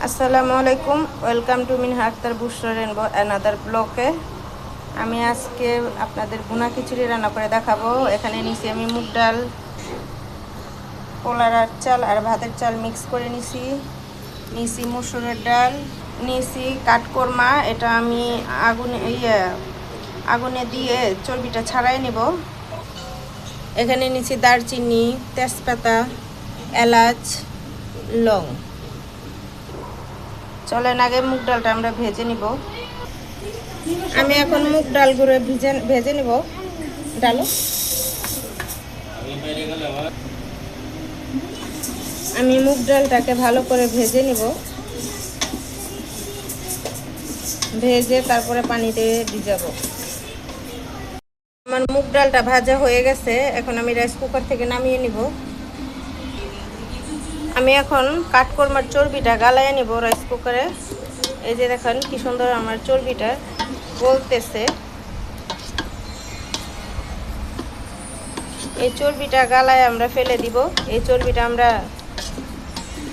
আসসালামু আলাইকুম, welcome to Minha Akter Bushra rainbow another ব্লকে। আমি আজকে আপনাদের ভুনা খিচুড়ি রান্না করে দেখাবো। এখানে নিছি আমি মুগ ডাল, পোলার চাল আর ভাতের চাল মিক্স করে নিছি মসুরের ডাল, নিছি কাঠকোরমা। এটা আমি আগুনে দিয়ে চর্বিটা ছাড়াই নেব। এখানে নিছি দারচিনি, তেজপাতা, এলাচ, লং। চলেন আগে মুগ ডালটা আমরা ভেজে নিব। আমি এখন মুগ ডালগুলো ভেজে নিব। ডালো আমি মুগ ডালটাকে ভালো করে ভেজে নিব। ভেজে তারপরে পানিতে ভিজাবো। আমার মুগ ডালটা ভাজা হয়ে গেছে, এখন আমি রাইস কুকার থেকে নামিয়ে নিব। আমি এখন কাঠকোরমার চর্বিটা গালায় নিব রাইস কুকারে। এই যে দেখেন কি সুন্দর আমার চর্বিটা গলতেছে। এই চর্বিটা গালায় আমরা ফেলে দিব। এই চর্বিটা আমরা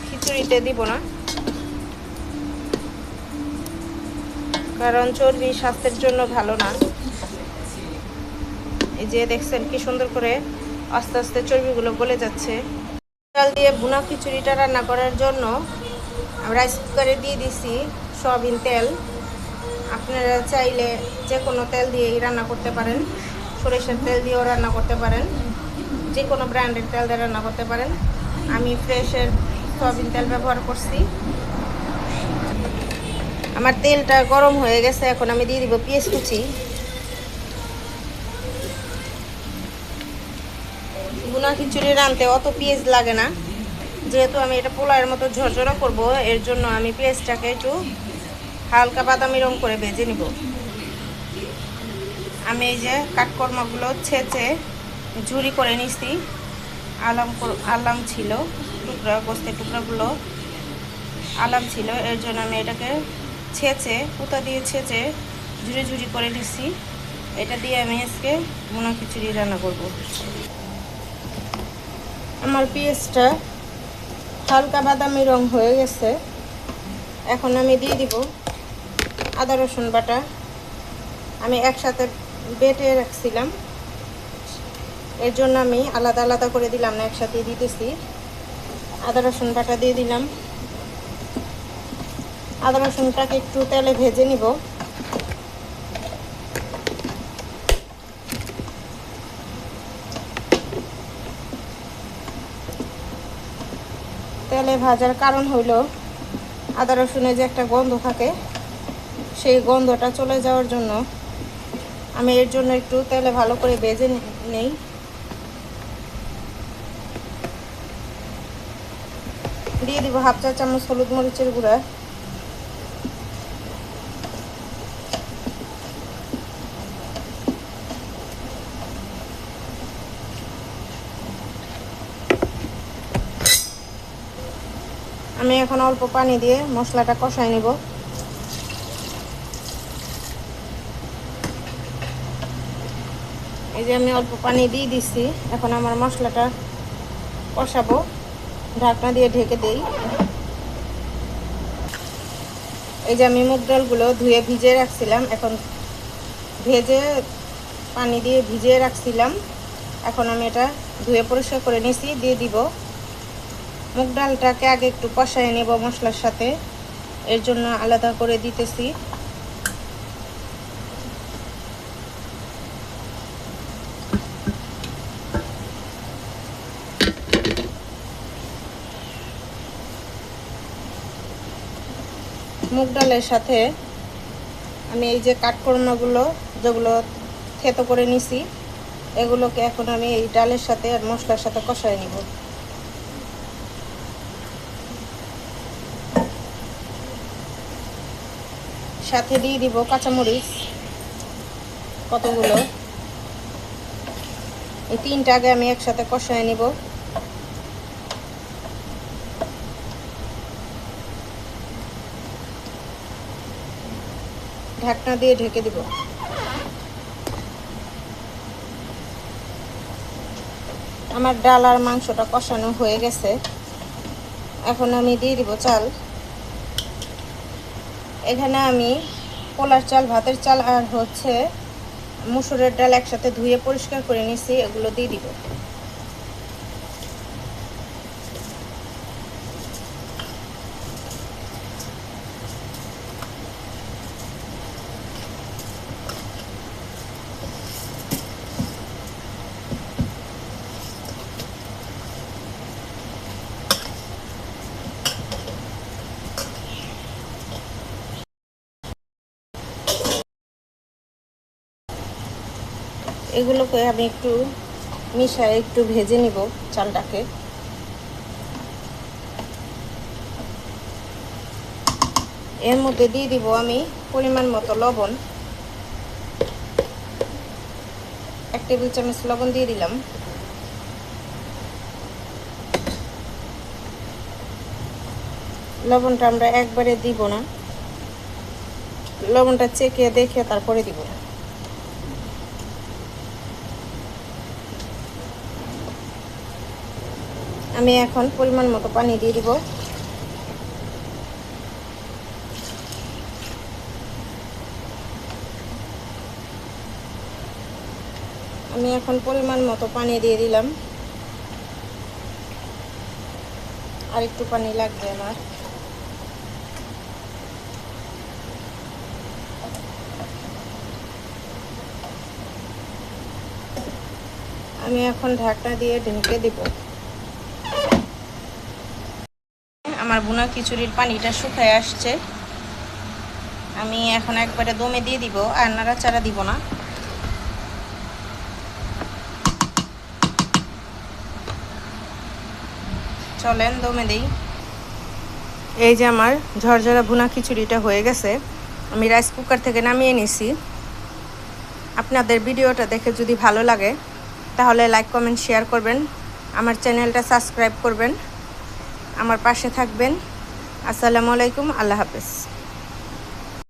খিচুড়িতে দিব না, কারণ চর্বি স্বাস্থ্যের জন্য ভালো না। এই যে দেখছেন কি সুন্দর করে আস্তে আস্তে চর্বিগুলো গলে যাচ্ছে। ডাল দিয়ে ভুনা খিচুড়িটা রান্না করার জন্য রাইস কুকারে দিয়ে দিছি সয়াবিন তেল। আপনারা চাইলে যে কোনো তেল দিয়েই রান্না করতে পারেন, সরিষার তেল দিয়েও রান্না করতে পারেন, যে কোনো ব্র্যান্ডের তেল দিয়ে রান্না করতে পারেন। আমি ফ্রেশের সয়াবিন তেল ব্যবহার করছি। আমার তেলটা গরম হয়ে গেছে, এখন আমি দিয়ে দিব পেঁয়াজ কুচি। ভুনা খিচুড়ি রাঁধতে অত পেঁয়াজ লাগে না, যেহেতু আমি এটা পোলাওয়ের মতো ঝরঝরা করব, এর জন্য আমি পেঁয়াজটাকে একটু হালকা বাদামি রং করে ভেজে নিব। আমি এই যে কাঠকর্মাগুলো ছেঁচে ঝুরি করে নিছি। আলাম ছিল টুকরা, গোস্তের টুকরাগুলো আলাম ছিল, এর জন্য আমি এটাকে ছেঁচে পুঁতা দিয়ে ছেঁচে ঝুরি ঝুরি করে নিছি। এটা দিয়ে আমি আজকে ভুনা খিচুড়ি রান্না করব। আমার পেঁয়াজটা হালকা বাদামি রং হয়ে গেছে, এখন আমি দিয়ে দিব আদা রসুন বাটা। আমি একসাথে বেটে রাখছিলাম, এর জন্য আমি আলাদা আলাদা করে দিলাম না, একসাথে দিতেছি। আদা রসুন বাটা দিয়ে দিলাম। আদা রসুনটাকে একটু তেলে ভেজে নিব। তেলে ভাজার কারণ হইল আদা রসুনে যে একটা গন্ধ থাকে, সেই গন্ধটা চলে যাওয়ার জন্য আমি এর জন্য একটু তেলে ভালো করে ভেজে নেই। দিয়ে দিব হাফ চা চামচ হলুদ মরিচের গুঁড়া। আমি এখন অল্প পানি দিয়ে মশলাটা কষাই নেব। এই যে আমি অল্প পানি দিয়ে দিচ্ছি, এখন আমার মশলাটা কষাবো। ঢাকনা দিয়ে ঢেকে দেই। এই যে আমি মুগ ডালগুলো ধুয়ে ভিজিয়ে রাখছিলাম, এখন ভেজে পানি দিয়ে ভিজিয়ে রাখছিলাম, এখন আমি এটা ধুয়ে পরিষ্কার করে নিয়েছি, দিয়ে দিব। মুগ ডালটাকে আগে একটু কষায় নেব মশলার সাথে, এর জন্য আলাদা করে দিতেছি। মুগ ডালের সাথে আমি এই যে কাঠকোরমাগুলো যেগুলো থেতো করে নিছি, এগুলোকে এখন আমি এই ডালের সাথে আর মশলার সাথে কষায় নিব। সাথে দিয়ে দিব কাঁচামরিচ কতগুলো। এই তিনটা আগে আমি একসাথে কষায় নিব। ঢাকনা দিয়ে ঢেকে দিব। আমার ডাল আর মাংসটা কষানো হয়ে গেছে, এখন আমি দিয়ে দিব চাল। এখানে আমি পোলার চাল, ভাতের চাল আর হচ্ছে মসুরের ডাল একসাথে ধুয়ে পরিষ্কার করে নিছি, এগুলো দিয়ে দিব। এগুলোকে আমি একটু মিশায় একটু ভেজে নিব চালটাকে। এর মধ্যে দিয়ে দিব আমি পরিমাণ মতো লবণ, 1 টেবিল চামচ লবণ দিয়ে দিলাম। লবণটা আমরা একবারে দিব না, লবণটা চেখে দেখে তারপরে দিব। আমি এখন পরিমাণ মতো পানি দিয়ে দিব। আমি এখন পরিমাণ মতো পানি দিয়ে দিলাম, আর একটু পানি লাগবে আমার। আমি এখন ঢাকনা দিয়ে ঢেকে দিব। আমার ভুনা খিচুড়ির পানিটা শুকায় আসছে, আমি এখন একবারে দমে দিয়ে দিব, আর নাড়াচাড়া দিব না। চলেন দমে দিই। এই যে আমার ঝরঝরা ভুনা খিচুড়িটা হয়ে গেছে, আমি রাইস কুকার থেকে নামিয়ে নিছি। আপনাদের ভিডিওটা দেখে যদি ভালো লাগে তাহলে লাইক, কমেন্ট, শেয়ার করবেন, আমার চ্যানেলটা সাবস্ক্রাইব করবেন, আমার পাশে থাকবেন। আসসালামু আলাইকুম, আল্লাহ হাফেজ।